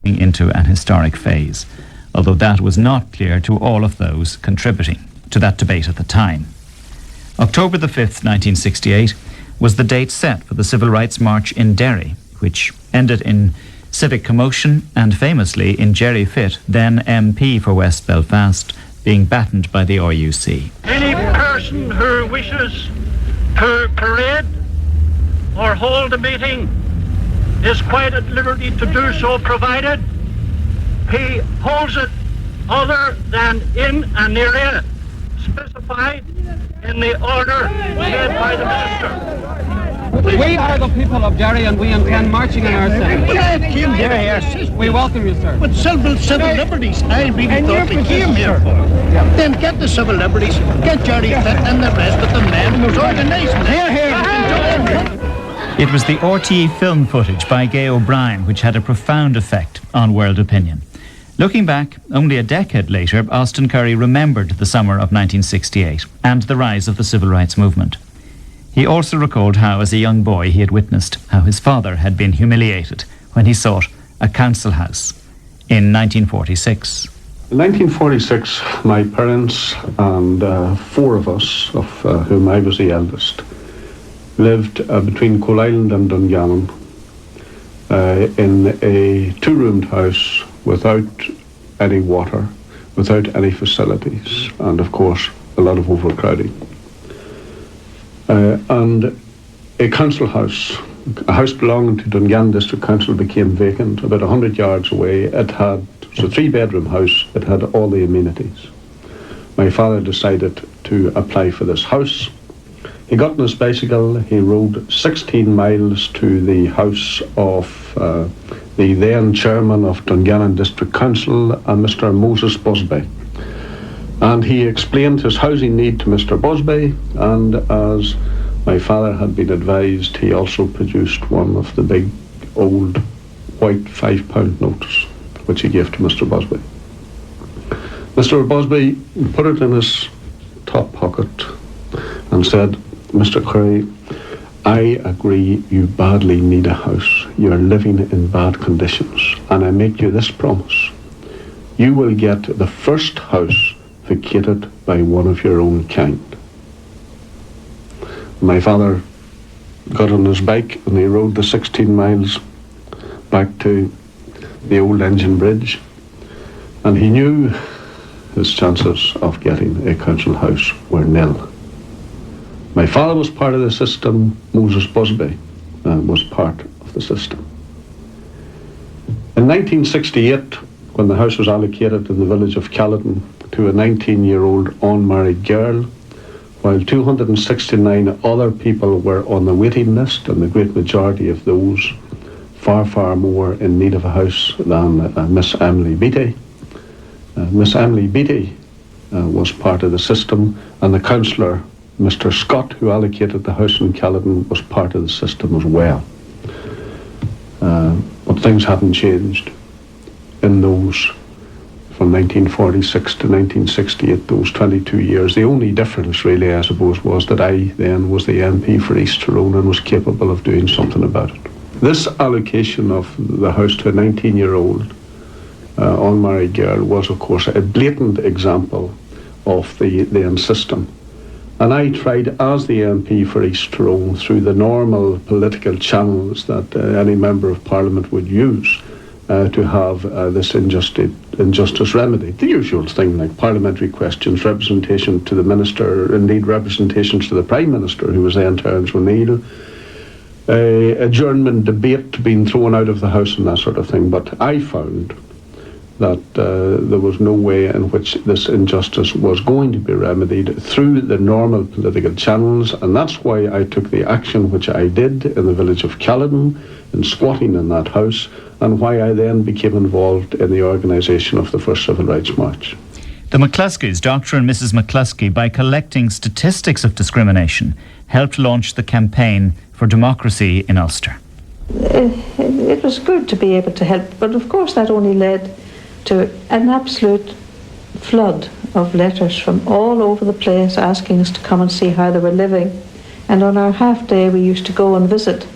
into an historic phase, although that was not clear to all of those contributing to that debate at the time. October the 5th, 1968, was the date set for the Civil Rights March in Derry, which ended in civic commotion and famously in Jerry Fitt, then MP for West Belfast, being battened by the RUC. Any person who wishes to parade or hold a meeting is quite at liberty to do so, provided he holds it other than in an area specified in the order made by the minister. We are the people of Derry and we intend marching in our city. Well, I came here. We welcome you, sir. But civil liberties, I really thought they came here for. Then get the civil liberties, get Jerry Fitt and the rest of the men who's organised. It was the RTE film footage by Gay O'Brien which had a profound effect on world opinion. Looking back, only a decade later, Austin Currie remembered the summer of 1968 and the rise of the civil rights movement. He also recalled how, as a young boy, he had witnessed how his father had been humiliated when he sought a council house in 1946. In 1946, my parents and four of us, of whom I was the eldest, lived between Coal Island and Dungannon in a two-roomed house without any water, without any facilities, and of course a lot of overcrowding. And a council house, a house belonging to Dungannon District Council, became vacant about 100 yards away. It was a three-bedroom house. It had all the amenities. My father decided to apply for this house. He got on his bicycle, he rode 16 miles to the house of the then chairman of Dungannon District Council, Mr. Moses Busby. And he explained his housing need to Mr. Busby, and as my father had been advised, he also produced one of the big old white £5 notes, which he gave to Mr. Busby. Mr. Busby put it in his top pocket and said, "Mr. Currie, I agree you badly need a house. You're living in bad conditions, and I make you this promise. You will get the first house vacated by one of your own kind." My father got on his bike and he rode the 16 miles back to the old engine bridge, and he knew his chances of getting a council house were nil. My father was part of the system. Moses Busby was part of the system. In 1968, when the house was allocated in the village of Caledon to a 19-year-old unmarried girl, while 269 other people were on the waiting list, and the great majority of those far, far more in need of a house than Miss Emily Beattie. Miss Emily Beattie was part of the system, and the councillor, Mr. Scott, who allocated the house in Caledon, was part of the system as well. But things hadn't changed in those, from 1946 to 1968, those 22 years. The only difference really, I suppose, was that I then was the MP for East Tyrone and was capable of doing something about it. This allocation of the house to a 19-year-old unmarried girl was, of course, a blatant example of the then system. And I tried, as the MP for East Tyrone, through the normal political channels that any member of Parliament would use, to have this injustice remedied. The usual thing, like parliamentary questions, representation to the Minister, indeed representations to the Prime Minister, who was then Terence O'Neill, adjournment debate being thrown out of the House and that sort of thing. But I found that there was no way in which this injustice was going to be remedied through the normal political channels, and that's why I took the action which I did in the village of Caledon, in squatting in that house, and why I then became involved in the organisation of the first Civil Rights March. The McCluskeys, Dr. and Mrs. McCluskey, by collecting statistics of discrimination, helped launch the campaign for democracy in Ulster. It was good to be able to help, but of course that only led to an absolute flood of letters from all over the place asking us to come and see how they were living. And on our half day we used to go and visit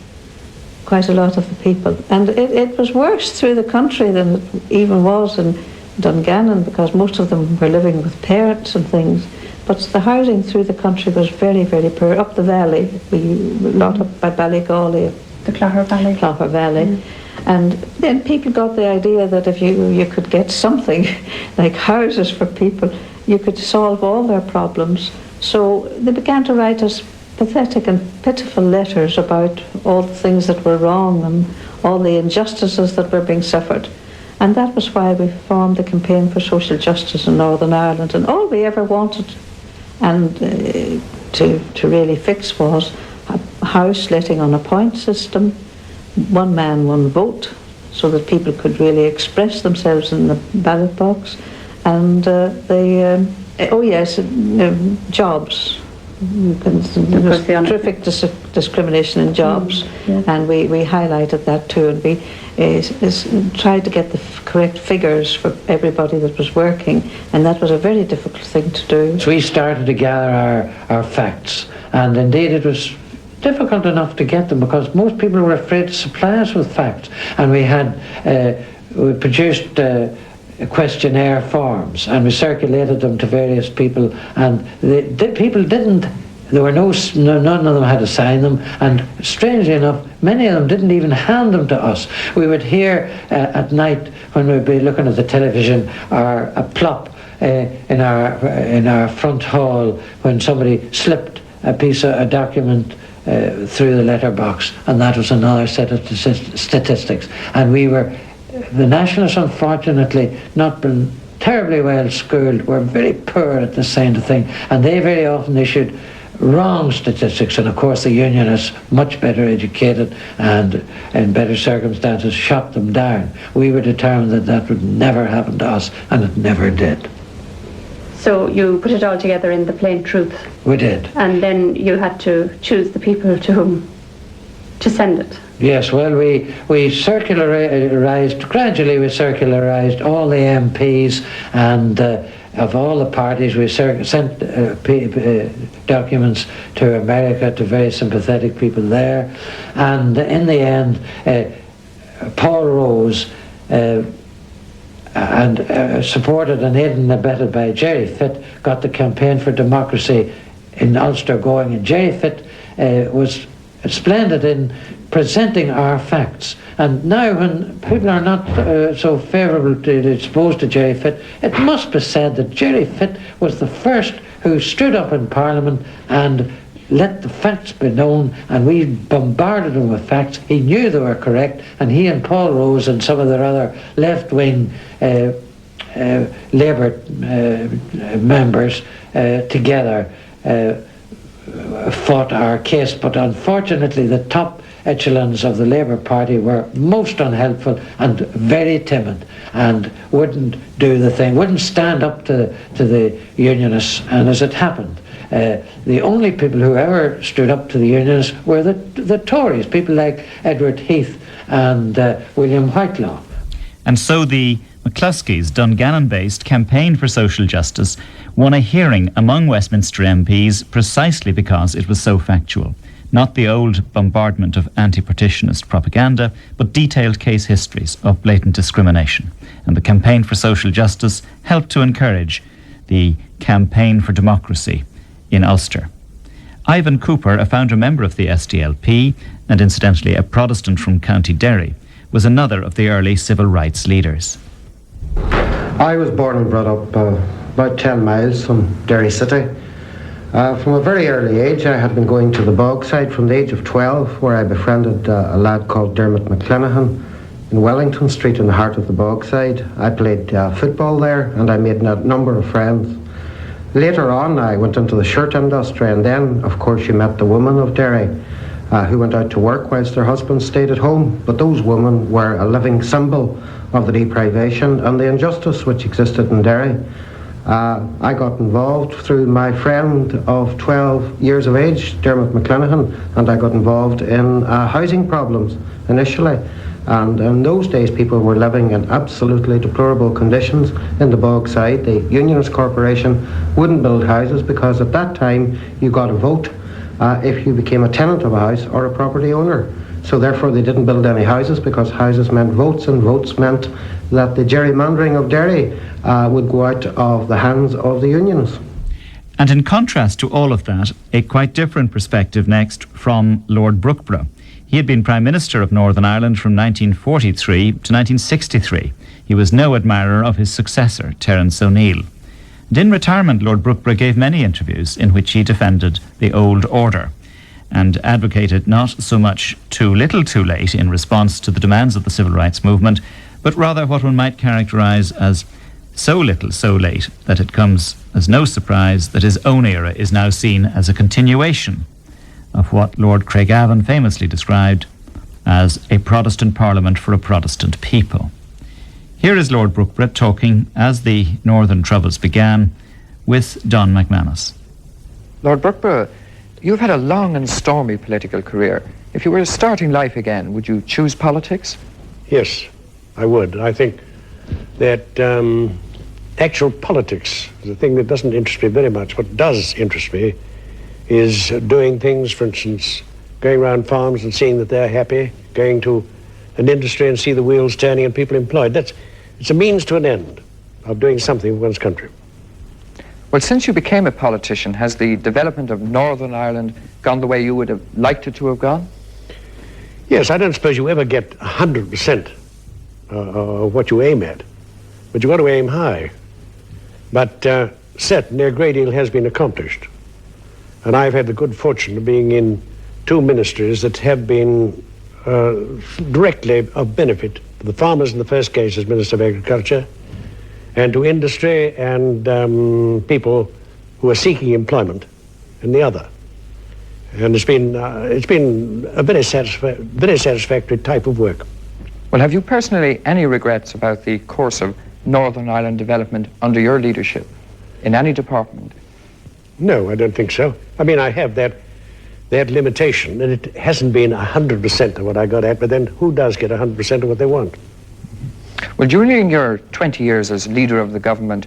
quite a lot of the people. And it was worse through the country than it even was in Dungannon, because most of them were living with parents and things. But the housing through the country was very, very poor. Up the valley, a lot up by Ballygawley. The Clogher Valley. Clogher Valley. And then people got the idea that if you could get something like houses for people, you could solve all their problems. So they began to write us pathetic and pitiful letters about all the things that were wrong and all the injustices that were being suffered. And that was why we formed the Campaign for Social Justice in Northern Ireland. And all we ever wanted and to really fix was a house letting on a point system, one man, one vote, so that people could really express themselves in the ballot box. And jobs. Terrific discrimination in jobs, and we highlighted that too, and we tried to get the correct figures for everybody that was working, and that was a very difficult thing to do. So we started to gather our facts, and indeed it was difficult enough to get them because most people were afraid to supply us with facts, and we produced questionnaire forms and we circulated them to various people, and none of them had to sign them, and strangely enough many of them didn't even hand them to us. We would hear at night when we'd be looking at the television or a plop in our front hall when somebody slipped a document through the letterbox, and that was another set of statistics. And the Nationalists, unfortunately, not been terribly well schooled, were very poor at this kind of thing, and they very often issued wrong statistics, and of course the Unionists, much better educated and in better circumstances, shot them down. We were determined that that would never happen to us, and it never did. So you put it all together in the Plain Truth? We did. And then you had to choose the people to whom to send it? Yes, well, we gradually we circularised all the MPs, and of all the parties we sent documents to America, to very sympathetic people there, and in the end Paul Rose, supported and aided and abetted by Jerry Fitt, got the Campaign for Democracy in Ulster going, and Jerry Fitt was splendid in presenting our facts. And now when people are not so favourably disposed to Jerry Fitt, it must be said that Jerry Fitt was the first who stood up in Parliament and let the facts be known, and we bombarded him with facts. He knew they were correct, and he and Paul Rose and some of their other left-wing Labour members together fought our case. But unfortunately the top echelons of the Labour Party were most unhelpful and very timid, and wouldn't do the thing, wouldn't stand up to the Unionists. And as it happened, the only people who ever stood up to the Unionists were the Tories, people like Edward Heath and William Whitelaw. And so the McCluskeys' Dungannon-based Campaign for Social Justice won a hearing among Westminster MPs precisely because it was so factual. Not the old bombardment of anti-partitionist propaganda, but detailed case histories of blatant discrimination. And the Campaign for Social Justice helped to encourage the Campaign for Democracy in Ulster. Ivan Cooper, a founder member of the SDLP, and incidentally a Protestant from County Derry, was another of the early civil rights leaders. I was born and brought up about 10 miles from Derry City. From a very early age, I had been going to the Bogside from the age of 12, where I befriended a lad called Dermot McClenaghan in Wellington Street in the heart of the Bogside. I played football there, and I made a number of friends. Later on, I went into the shirt industry, and then, of course, you met the women of Derry who went out to work whilst their husbands stayed at home. But those women were a living symbol of the deprivation and the injustice which existed in Derry. I got involved through my friend of 12 years of age, Dermot McClenaghan, and I got involved in housing problems initially. And in those days, people were living in absolutely deplorable conditions in the Bogside. The Unionist Corporation wouldn't build houses because at that time you got a vote if you became a tenant of a house or a property owner. So therefore they didn't build any houses, because houses meant votes, and votes meant that the gerrymandering of Derry would go out of the hands of the unions. And in contrast to all of that, a quite different perspective next from Lord Brookborough. He had been Prime Minister of Northern Ireland from 1943 to 1963. He was no admirer of his successor, Terence O'Neill. And in retirement, Lord Brookborough gave many interviews in which he defended the old order and advocated not so much too little too late in response to the demands of the civil rights movement, but rather what one might characterise as so little so late that it comes as no surprise that his own era is now seen as a continuation of what Lord Craigavon famously described as a Protestant Parliament for a Protestant people. Here is Lord Brookborough talking, as the Northern Troubles began, with Don McManus. Lord Brookborough, you've had a long and stormy political career. If you were starting life again, would you choose politics? Yes, I would. I think that actual politics is a thing that doesn't interest me very much. What does interest me is doing things, for instance, going around farms and seeing that they're happy, going to an industry and see the wheels turning and people employed. It's a means to an end of doing something for one's country. Well, since you became a politician, has the development of Northern Ireland gone the way you would have liked it to have gone? Yes, I don't suppose you ever get 100% of what you aim at, but you've got to aim high. But certainly a great deal has been accomplished. And I've had the good fortune of being in two ministries that have been directly of benefit to the farmers in the first case as Minister of Agriculture, and to industry and people who are seeking employment in the other. And it's been a very satisfactory type of work. Well, have you personally any regrets about the course of Northern Ireland development under your leadership in any department? No, I don't think so. I mean, I have that limitation, and it hasn't been 100% of what I got at, but then who does get 100% of what they want? Well, during your 20 years as leader of the government,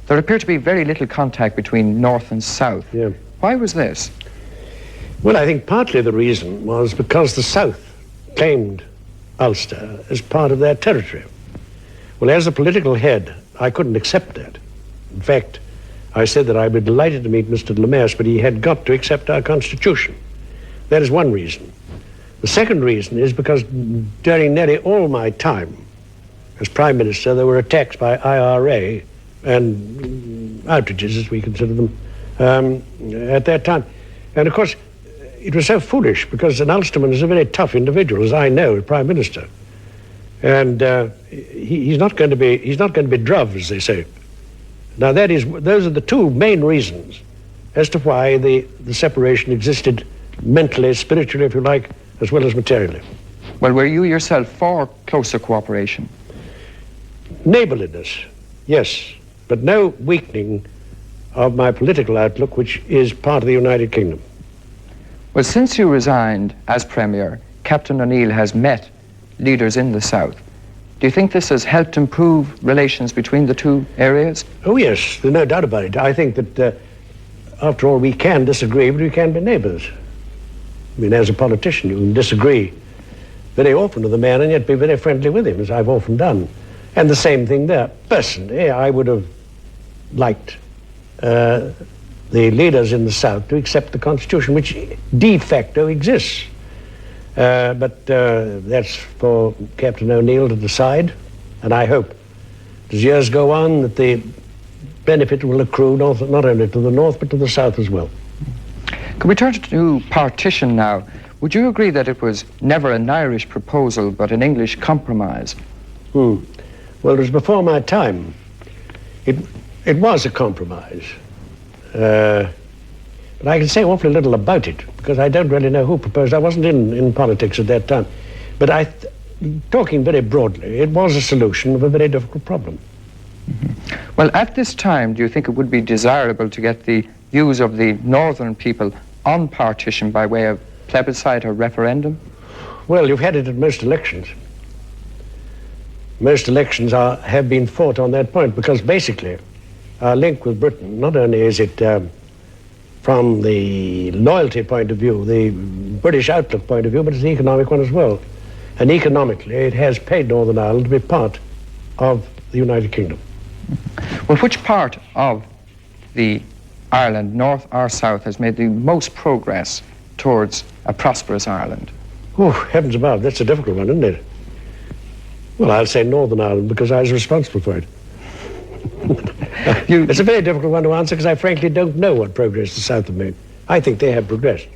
there appeared to be very little contact between North and South. Yeah. Why was this? Well, I think partly the reason was because the South claimed Ulster as part of their territory. Well, as a political head, I couldn't accept that. In fact, I said that I'd be delighted to meet Mr. Lemers, but he had got to accept our constitution. That is one reason. The second reason is because during nearly all my time as Prime Minister, there were attacks by IRA and outrages, as we consider them, at that time. And of course, it was so foolish, because an Ulsterman is a very tough individual, as I know, as Prime Minister. And he's not going to be druv, as they say. Now those are the two main reasons as to why the separation existed mentally, spiritually, if you like, as well as materially. Well, were you yourself for closer cooperation? Neighbourliness, yes, but no weakening of my political outlook, which is part of the United Kingdom. Well, since you resigned as Premier, Captain O'Neill has met leaders in the South. Do you think this has helped improve relations between the two areas? Oh, yes, there's no doubt about it. I think that, after all, we can disagree, but we can be neighbours. I mean, as a politician, you can disagree very often with a man and yet be very friendly with him, as I've often done. And the same thing there. Personally, I would have liked the leaders in the South to accept the Constitution, which de facto exists. But that's for Captain O'Neill to decide, and I hope as years go on that the benefit will accrue not only to the North but to the South as well. Can we turn to partition now? Would you agree that it was never an Irish proposal but an English compromise? Well, it was before my time. It was a compromise. But I can say awfully little about it, because I don't really know who proposed. I wasn't in politics at that time. But talking very broadly, it was a solution of a very difficult problem. Well, at this time, do you think it would be desirable to get the views of the northern people on partition by way of plebiscite or referendum? Well, you've had it at most elections. Most elections have been fought on that point, because basically our link with Britain, not only is it from the loyalty point of view, the British outlook point of view, but it's an economic one as well. And economically, it has paid Northern Ireland to be part of the United Kingdom. Well, which part of the Ireland, north or south, has made the most progress towards a prosperous Ireland? Oh, heavens above, that's a difficult one, isn't it? Well, I'll say Northern Ireland because I was responsible for it. It's a very difficult one to answer because I frankly don't know what progress the South have made. I think they have progressed.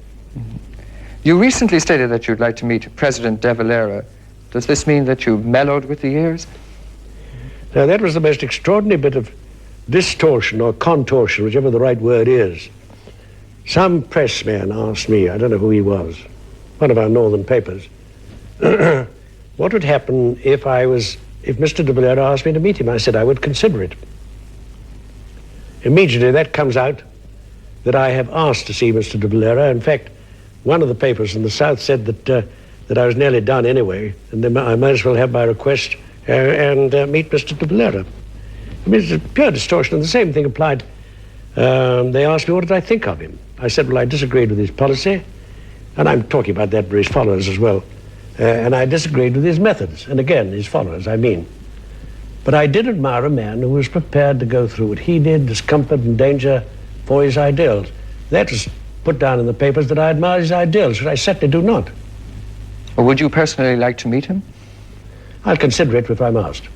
You recently stated that you'd like to meet President De Valera. Does this mean that you've mellowed with the years? Now, that was the most extraordinary bit of distortion or contortion, whichever the right word is. Some pressman asked me, I don't know who he was, one of our northern papers, what would happen if Mr. De Valera asked me to meet him? I said I would consider it. Immediately that comes out that I have asked to see Mr. De Valera. In fact, one of the papers in the South said that I was nearly done anyway, and I might as well have my request and meet Mr. De Valera. I mean, it's a pure distortion, and the same thing applied. They asked me what did I think of him. I said, well, I disagreed with his policy, and I'm talking about that for his followers as well. And I disagreed with his methods, and again, his followers, I mean. But I did admire a man who was prepared to go through what he did, discomfort and danger, for his ideals. That was put down in the papers that I admire his ideals, which I certainly do not. Or would you personally like to meet him? I'll consider it if I'm asked.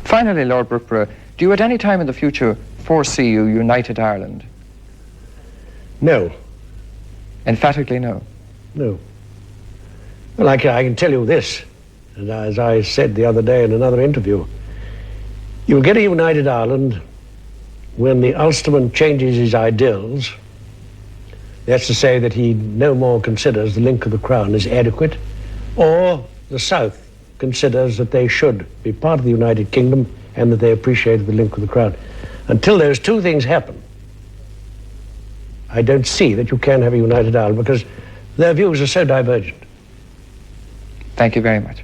Finally, Lord Brookborough, do you at any time in the future foresee you united Ireland? No. Emphatically no? No. Well, I can tell you this, and as I said the other day in another interview, you'll get a united Ireland when the Ulsterman changes his ideals. That's to say that he no more considers the link of the crown as adequate, or the South considers that they should be part of the United Kingdom and that they appreciate the link of the crown. Until those two things happen, I don't see that you can have a united Ireland because their views are so divergent. Thank you very much.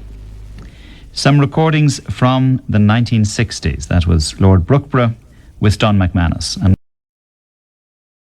Some recordings from the 1960s. That was Lord Brookborough with Don McManus. And